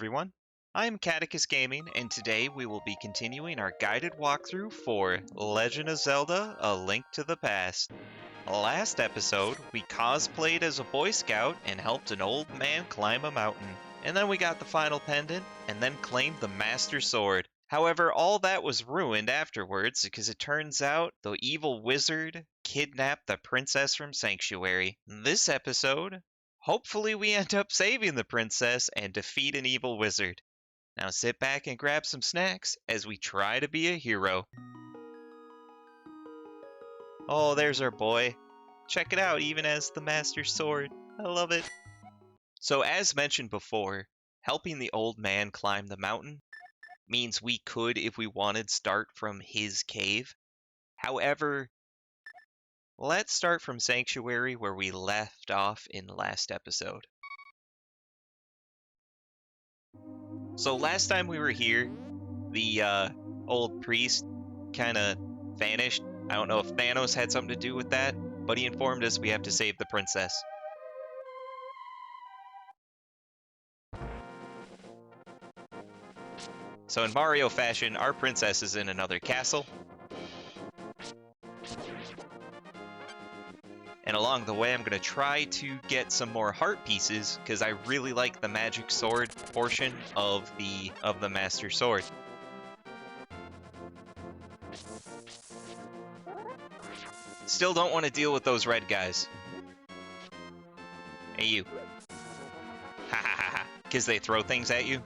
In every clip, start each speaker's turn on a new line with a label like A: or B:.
A: everyone. I'm Catechus Gaming, and today we will be continuing our guided walkthrough for Legend of Zelda: A Link to the Past. Last episode, we cosplayed as a Boy Scout and helped an old man climb a mountain. And then we got the final pendant, and then claimed the Master Sword. However, all that was ruined afterwards because it turns out the evil wizard kidnapped the princess from Sanctuary. This episode, hopefully we end up saving the princess and defeat an evil wizard. Now sit back and grab some snacks as we try to be a hero. Oh, there's our boy. Check it out, even as the Master Sword. I love it. So as mentioned before, helping the old man climb the mountain means we could, if we wanted, start from his cave. However, let's start from Sanctuary where we left off in the last episode. So last time we were here, the old priest kind of vanished. I don't know if Thanos had something to do with that, but he informed us we have to save the princess. So in Mario fashion, our princess is in another castle. And along the way, I'm going to try to get some more heart pieces, because I really like the magic sword portion of the Master Sword. Still don't want to deal with those red guys. Hey, you. Ha ha ha ha. Because they throw things at you.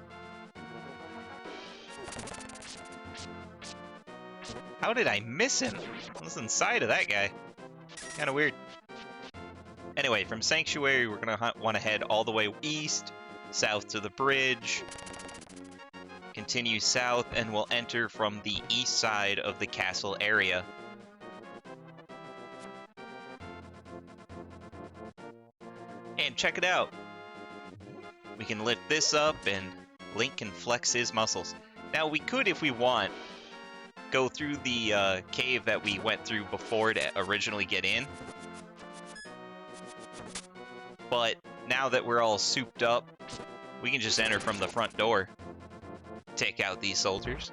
A: How did I miss him? I was inside of that guy. Kind of weird. Anyway, from Sanctuary, we're going to want to head all the way east, south to the bridge, continue south, and we'll enter from the east side of the castle area. And check it out. We can lift this up, and Link can flex his muscles. Now, we could, if we want, go through the cave that we went through before to originally get in. But now that we're all souped up, we can just enter from the front door. Take out these soldiers.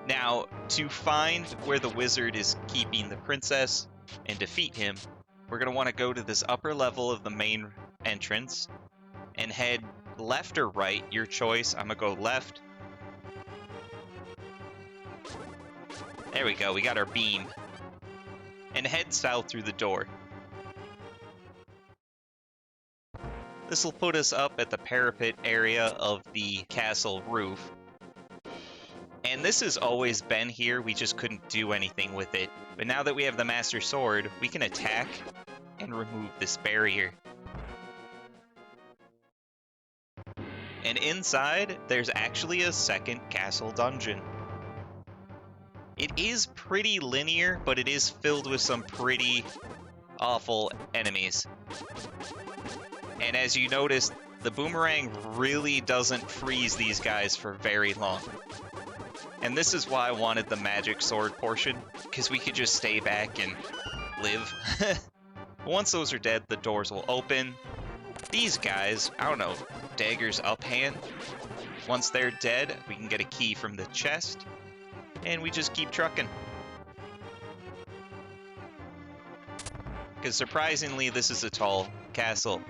A: Now, to find where the wizard is keeping the princess and defeat him, we're going to want to go to this upper level of the main entrance and head left or right, your choice. I'm going to go left. There we go, we got our beam. And head south through the door. This will put us up at the parapet area of the castle roof. And this has always been here, we just couldn't do anything with it. But now that we have the Master Sword, we can attack and remove this barrier. And inside, there's actually a second castle dungeon. It is pretty linear, but it is filled with some pretty awful enemies. And as you noticed, the boomerang really doesn't freeze these guys for very long. And this is why I wanted the magic sword portion, because we could just stay back and live. Once those are dead, the doors will open. These guys, I don't know, daggers up hand. Once they're dead, we can get a key from the chest. And we just keep trucking. Because surprisingly, this is a tall castle.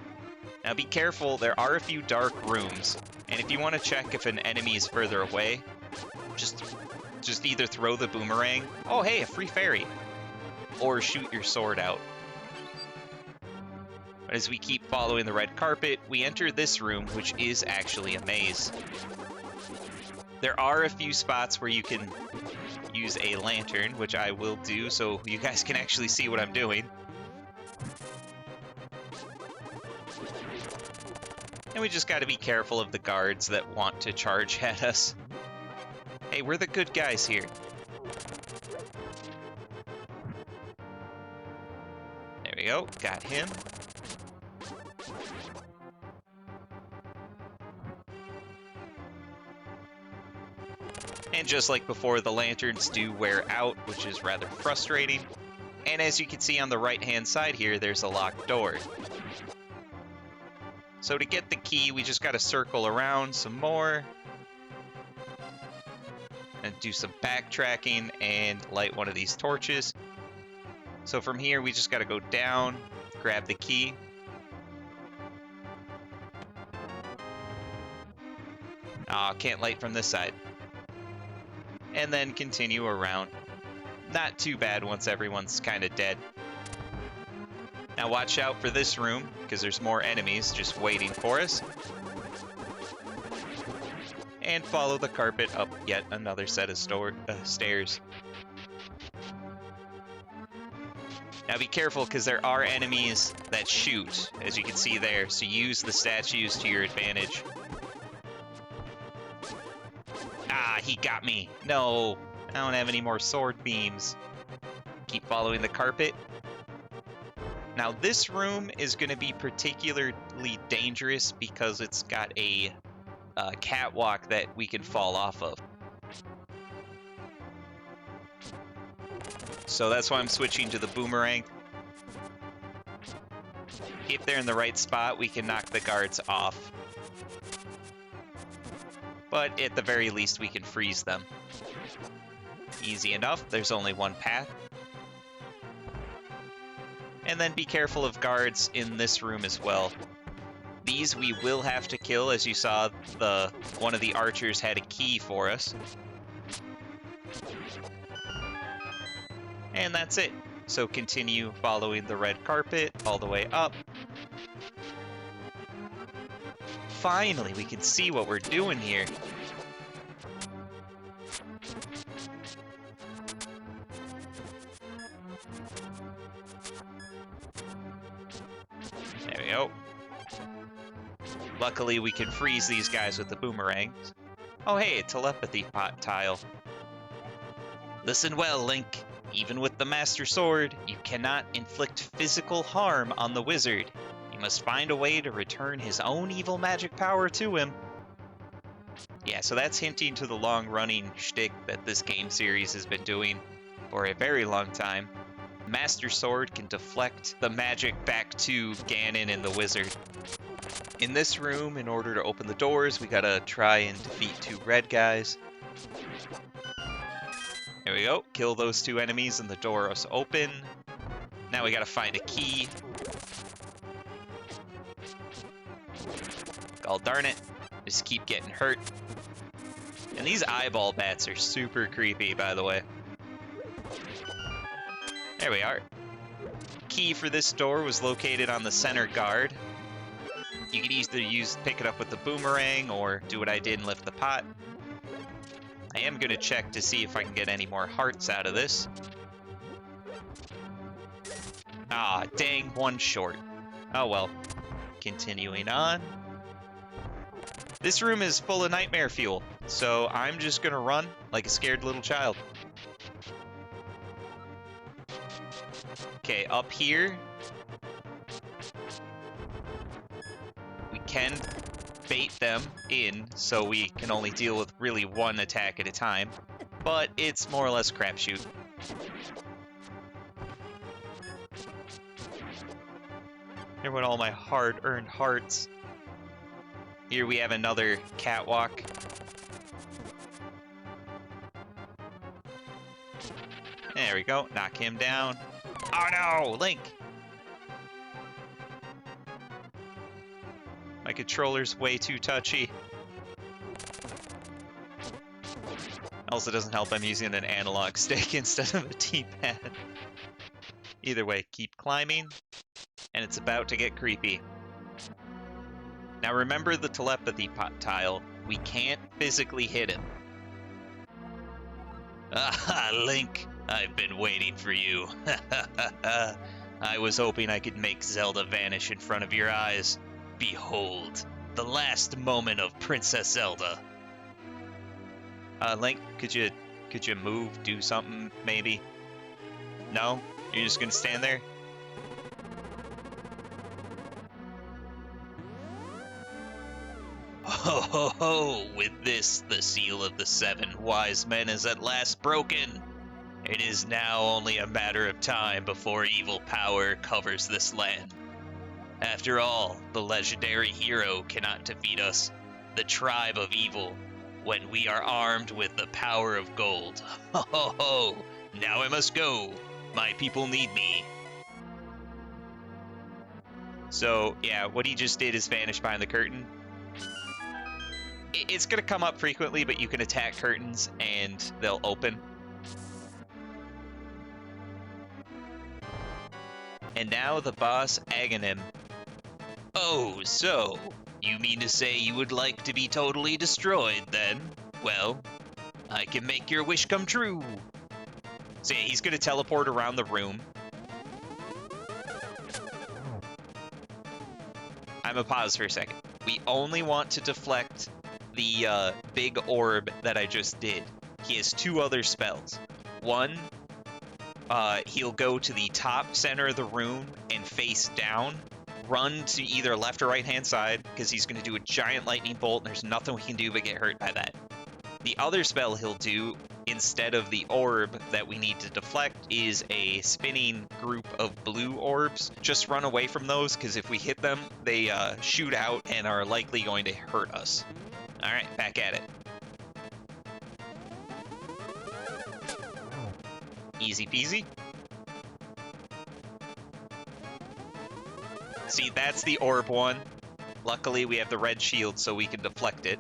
A: Now be careful, there are a few dark rooms. And if you want to check if an enemy is further away, just either throw the boomerang. Oh hey, a free fairy. Or shoot your sword out. But as we keep following the red carpet, we enter this room, which is actually a maze. There are a few spots where you can use a lantern, which I will do so you guys can actually see what I'm doing. And we just got to be careful of the guards that want to charge at us. Hey, we're the good guys here. There we go, got him. And just like before, the lanterns do wear out, which is rather frustrating. And as you can see on the right-hand side here, there's a locked door. So to get the key, we just got to circle around some more. And do some backtracking and light one of these torches. So from here, we just got to go down, grab the key. Aw, can't light from this side. And then continue around. Not too bad once everyone's kind of dead. Now watch out for this room, because there's more enemies just waiting for us. And follow the carpet up yet another set of stairs. Now be careful, because there are enemies that shoot, as you can see there, so use the statues to your advantage. Ah, he got me. No, I don't have any more sword beams. Keep following the carpet. Now this room is going to be particularly dangerous because it's got a catwalk that we can fall off of. So that's why I'm switching to the boomerang. If they're in the right spot, we can knock the guards off. But at the very least, we can freeze them. Easy enough. There's only one path. And then be careful of guards in this room as well. These we will have to kill. As you saw, one of the archers had a key for us. And that's it. So continue following the red carpet all the way up. Finally, we can see what we're doing here. There we go. Luckily, we can freeze these guys with the boomerangs. Oh hey, a telepathy pot tile. Listen well, Link. Even with the Master Sword, you cannot inflict physical harm on the wizard. You must find a way to return his own evil magic power to him. Yeah, so that's hinting to the long-running shtick that this game series has been doing for a very long time. Master Sword can deflect the magic back to Ganon and the wizard. In this room, in order to open the doors, we gotta try and defeat 2 red guys. There we go. Kill those 2 enemies and the door is open. Now we gotta find a key. God darn it. Just keep getting hurt. And these eyeball bats are super creepy, by the way. There we are. Key for this door was located on the center guard. You could either pick it up with the boomerang or do what I did and lift the pot. I am going to check to see if I can get any more hearts out of this. Ah, dang, 1 short. Oh well. Continuing on. This room is full of nightmare fuel, so I'm just going to run like a scared little child. Okay, up here. We can bait them in, so we can only deal with really 1 attack at a time, but it's more or less crapshoot. Here went all my hard-earned hearts. Here we have another catwalk. There we go, knock him down. Oh no, Link! My controller's way too touchy. Also doesn't help I'm using an analog stick instead of a D-pad. Either way, keep climbing, and it's about to get creepy. Now remember the telepathy pot tile. We can't physically hit him. Ah, Link, I've been waiting for you. I was hoping I could make Zelda vanish in front of your eyes. Behold, the last moment of Princess Zelda. Link, could you move, do something, maybe? No? You're just gonna stand there? Ho ho ho! With this, the seal of the 7 wise men is at last broken. It is now only a matter of time before evil power covers this land. After all, the legendary hero cannot defeat us, the tribe of evil, when we are armed with the power of gold. Ho ho ho! Now I must go. My people need me. So, yeah, what he just did is vanish behind the curtain. It's going to come up frequently, but you can attack curtains and they'll open. And now the boss, Agahnim. Oh, so, you mean to say you would like to be totally destroyed, then? Well, I can make your wish come true. So yeah, he's going to teleport around the room. I'm going to pause for a second. We only want to deflect the big orb that I just did. He has two other spells. One, he'll go to the top center of the room and face down. Run to either left or right hand side, because he's going to do a giant lightning bolt, and there's nothing we can do but get hurt by that. The other spell he'll do, instead of the orb that we need to deflect, is a spinning group of blue orbs. Just run away from those, because if we hit them, they shoot out and are likely going to hurt us. Alright, back at it. Easy peasy. See, that's the orb one. Luckily, we have the red shield, so we can deflect it.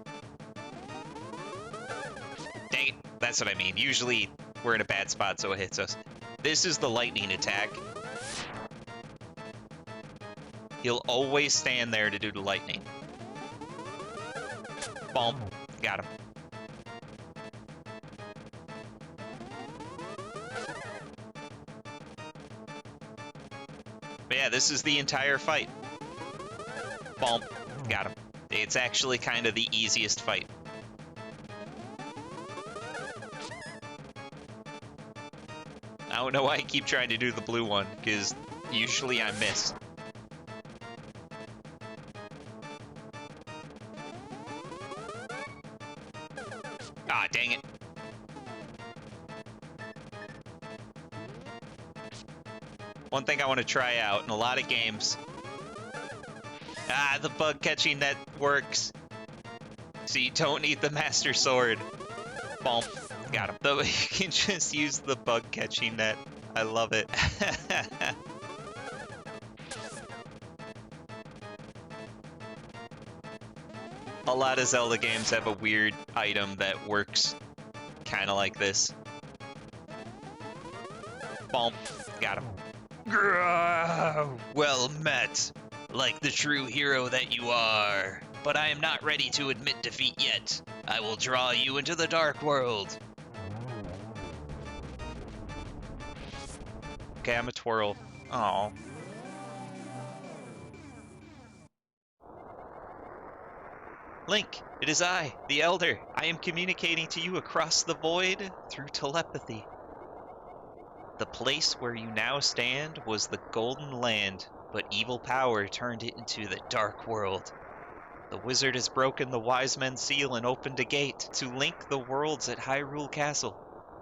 A: Dang it, that's what I mean. Usually, we're in a bad spot, so it hits us. This is the lightning attack. He'll always stand there to do the lightning. Boom. Got him. But yeah, this is the entire fight. Boom. Got him. It's actually kind of the easiest fight. I don't know why I keep trying to do the blue one, because usually I miss. Ah, dang it. One thing I want to try out in a lot of games. Ah, the bug catching net works. So you don't need the Master Sword. Boom. Got him. Though you can just use the bug catching net. I love it. A lot of Zelda games have a weird item that works kind of like this. Boom. Got him. Well met, like the true hero that you are. But I am not ready to admit defeat yet. I will draw you into the Dark World. Okay, I'm a twirl. Oh. Link, it is I, the Elder. I am communicating to you across the void through telepathy. The place where you now stand was the Golden Land, but evil power turned it into the Dark World. The wizard has broken the wise men's seal and opened a gate to link the worlds at Hyrule Castle.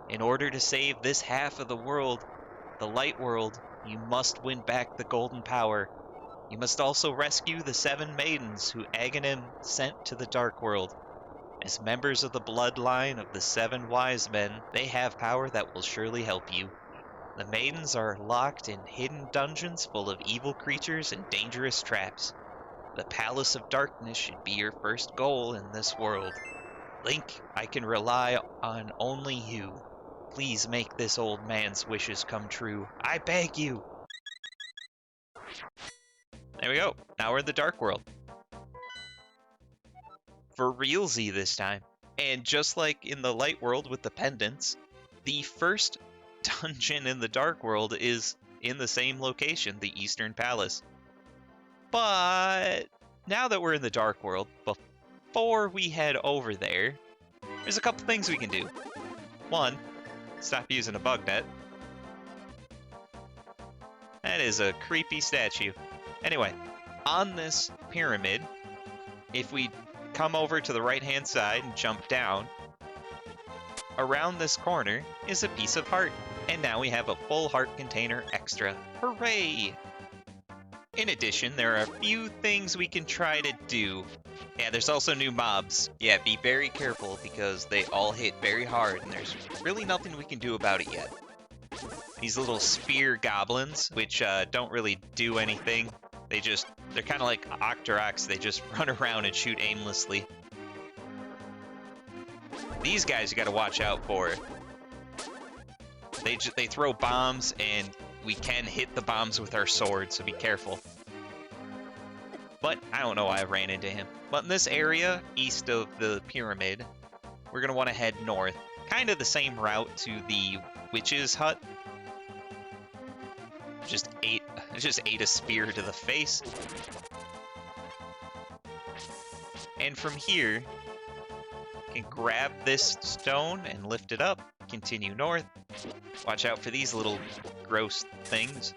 A: In order to save this half of the world, the Light World, you must win back the golden power. You must also rescue the 7 maidens who Agahnim sent to the Dark World. As members of the bloodline of the 7 wise men, they have power that will surely help you. The maidens are locked in hidden dungeons full of evil creatures and dangerous traps. The Palace of Darkness should be your first goal in this world. Link, I can rely on only you. Please make this old man's wishes come true. I beg you. There we go. Now we're in the Dark World. For realsy this time. And just like in the Light World with the pendants, the first dungeon in the Dark World is in the same location, the Eastern Palace. But now that we're in the Dark World, before we head over there, there's a couple things we can do. One, stop using a bug net. That is a creepy statue. Anyway, on this pyramid, if we come over to the right-hand side and jump down, around this corner is a piece of heart. And now we have a full heart container extra. Hooray! In addition, there are a few things we can try to do. Yeah, there's also new mobs. Yeah, be very careful because they all hit very hard and there's really nothing we can do about it yet. These little spear goblins, which don't really do anything. They're kind of like Octoroks. They just run around and shoot aimlessly. These guys you gotta watch out for. They throw bombs and we can hit the bombs with our sword, so be careful. But I don't know why I ran into him. But in this area, east of the pyramid, we're going to want to head north. Kind of the same route to the witch's hut. Just ate a spear to the face. And from here, you can grab this stone and lift it up. Continue north. Watch out for these little gross things.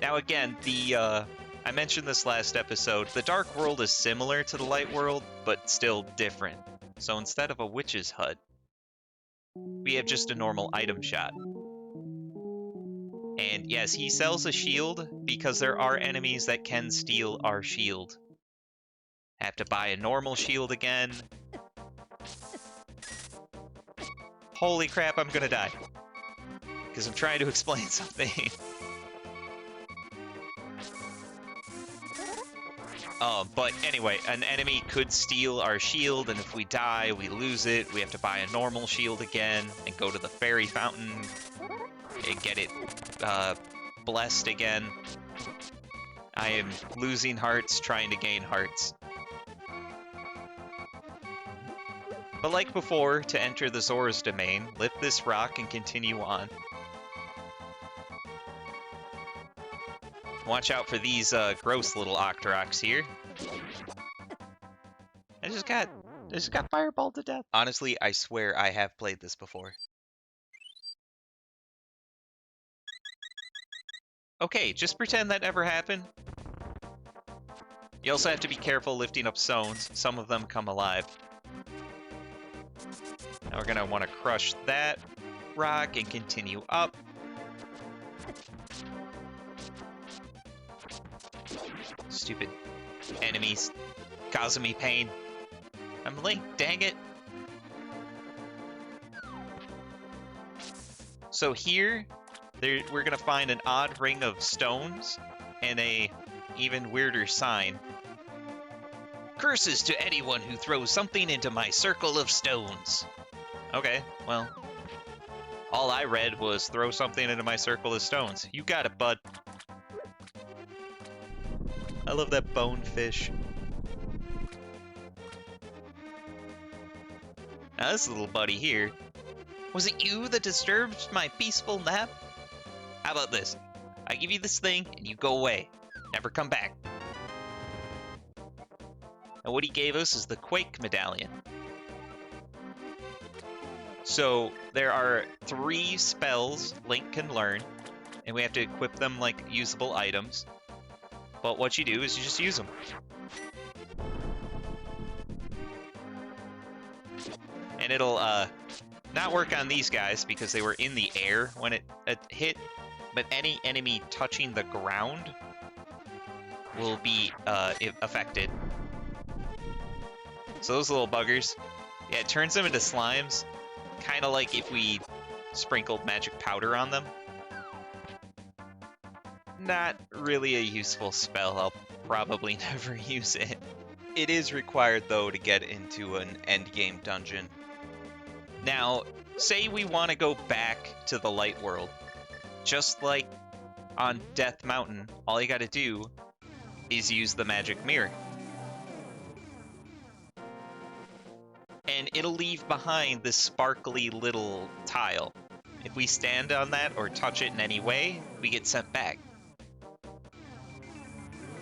A: Now again, I mentioned this last episode, the Dark World is similar to the Light World, but still different. So instead of a witch's hut, we have just a normal item shop. And yes, he sells a shield because there are enemies that can steal our shield. Have to buy a normal shield again. Holy crap, I'm gonna die. Because I'm trying to explain something. But anyway, an enemy could steal our shield, and if we die, we lose it. We have to buy a normal shield again, and go to the fairy fountain, and get it blessed again. I am losing hearts, trying to gain hearts. But like before, to enter the Zora's domain, lift this rock and continue on. Watch out for these gross little Octoroks here. I just got fireballed to death. Honestly, I swear I have played this before. Okay, just pretend that never happened. You also have to be careful lifting up stones. Some of them come alive. Now we're gonna want to crush that rock and continue up. Stupid enemies causing me pain. I'm Link, dang it. So here, we're gonna find an odd ring of stones and a even weirder sign. Curses to anyone who throws something into my circle of stones. Okay, well, all I read was throw something into my circle of stones. You got it, bud. I love that bonefish. Now this little buddy here. Was it you that disturbed my peaceful nap? How about this? I give you this thing and you go away. Never come back. And what he gave us is the Quake Medallion. So there are 3 spells Link can learn, and we have to equip them like usable items. But what you do is you just use them. And it'll not work on these guys because they were in the air when it hit, but any enemy touching the ground will be affected. So those little buggers, yeah, it turns them into slimes, kind of like if we sprinkled magic powder on them. Not really a useful spell. I'll probably never use it. It is required, though, to get into an endgame dungeon. Now, say we want to go back to the Light World. Just like on Death Mountain, all you gotta do is use the magic mirror. And it'll leave behind this sparkly little tile. If we stand on that or touch it in any way, we get sent back.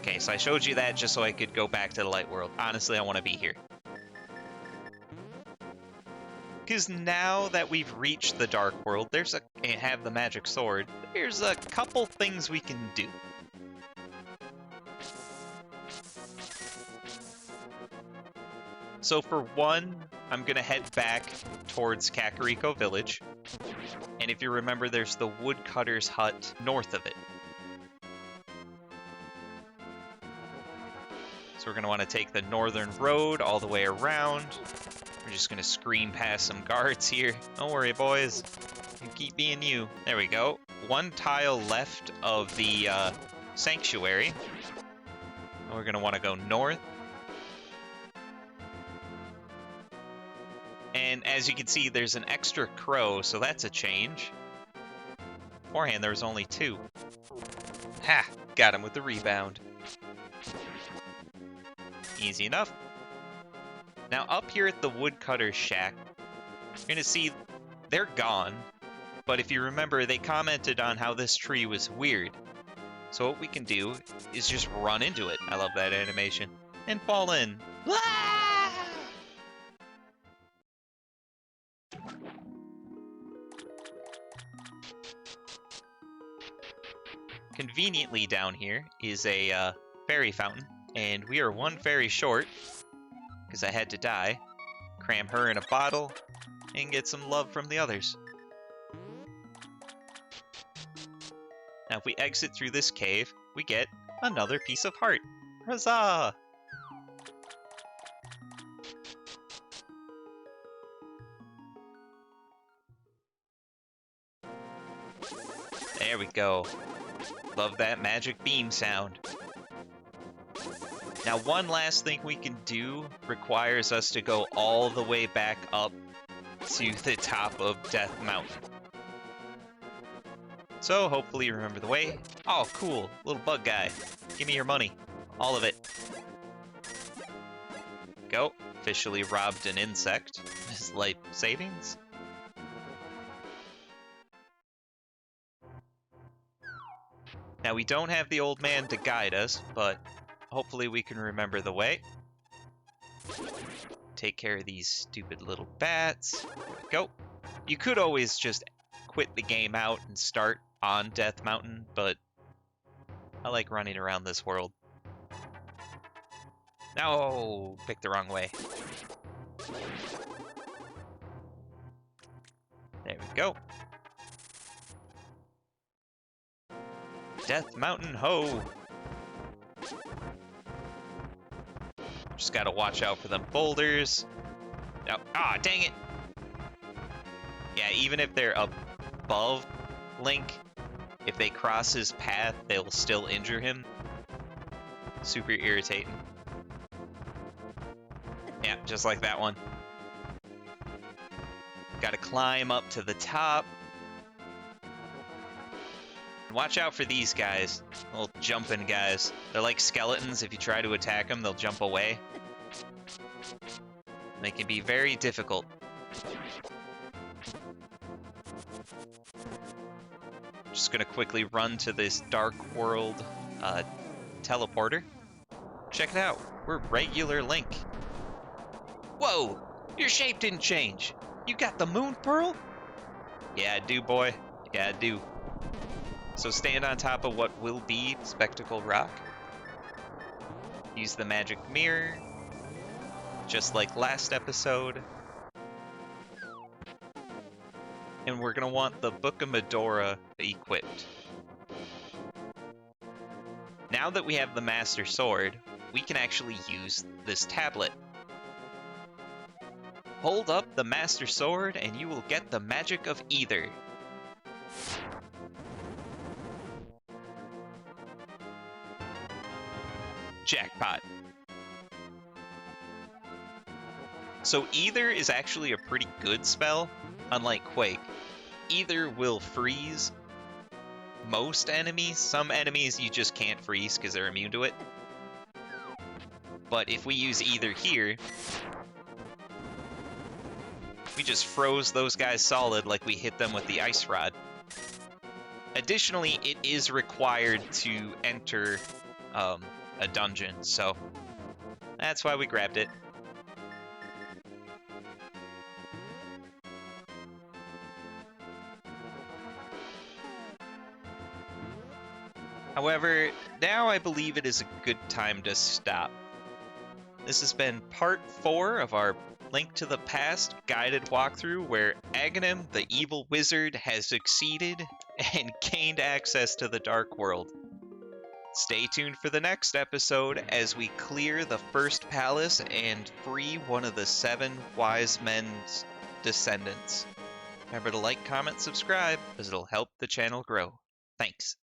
A: Okay, so I showed you that just so I could go back to the Light World. Honestly, I want to be here. Because now that we've reached the Dark World, and have the magic sword, there's a couple things we can do. So for one, I'm going to head back towards Kakariko Village. And if you remember, there's the woodcutter's hut north of it. So we're going to want to take the northern road all the way around. We're just going to scream past some guards here. Don't worry, boys. You keep being you. There we go. One tile left of the sanctuary. We're going to want to go north. And as you can see, there's an extra crow, so that's a change. Beforehand, there was only 2. Ha! Got him with the rebound. Easy enough. Now, up here at the woodcutter's shack, you're going to see they're gone. But if you remember, they commented on how this tree was weird. So what we can do is just run into it. I love that animation. And fall in. Ah! Conveniently down here is a fairy fountain. And we are 1 fairy short, because I had to die. Cram her in a bottle and get some love from the others. Now if we exit through this cave, we get another piece of heart. Huzzah! There we go. Love that magic beam sound. Now one last thing we can do requires us to go all the way back up to the top of Death Mountain. So hopefully you remember the way. Oh, cool. Little bug guy. Give me your money. All of it. Go. Officially robbed an insect. His life savings. Now we don't have the old man to guide us, but hopefully we can remember the way. Take care of these stupid little bats. There we go. You could always just quit the game out and start on Death Mountain, but I like running around this world. No, picked the wrong way. There we go. Death Mountain ho! Just gotta watch out for them boulders. Oh, ah, dang it! Yeah, even if they're above Link, if they cross his path, they'll still injure him. Super irritating. Yeah, just like that one. Gotta climb up to the top. Watch out for these guys. Little jumping guys. They're like skeletons. If you try to attack them, they'll jump away. They can be very difficult. Just gonna quickly run to this Dark World teleporter. Check it out. We're regular Link. Whoa! Your shape didn't change. You got the moon pearl? Yeah, I do, boy. Yeah, I do. So stand on top of what will be Spectacle Rock. Use the magic mirror, just like last episode. And we're going to want the Book of Medora equipped. Now that we have the Master Sword, we can actually use this tablet. Hold up the Master Sword and you will get the magic of either. Jackpot. So Either is actually a pretty good spell, unlike Quake. Either will freeze most enemies. Some enemies you just can't freeze because they're immune to it. But if we use Either here, we just froze those guys solid like we hit them with the ice rod. Additionally, it is required to enter a dungeon, so that's why we grabbed it. However, now I believe it is a good time to stop. This has been part 4 of our Link to the Past guided walkthrough where Agahnim, the evil wizard, has succeeded and gained access to the Dark World. Stay tuned for the next episode as we clear the first palace and free one of the 7 wise men's descendants. Remember to like, comment, subscribe, as it'll help the channel grow. Thanks.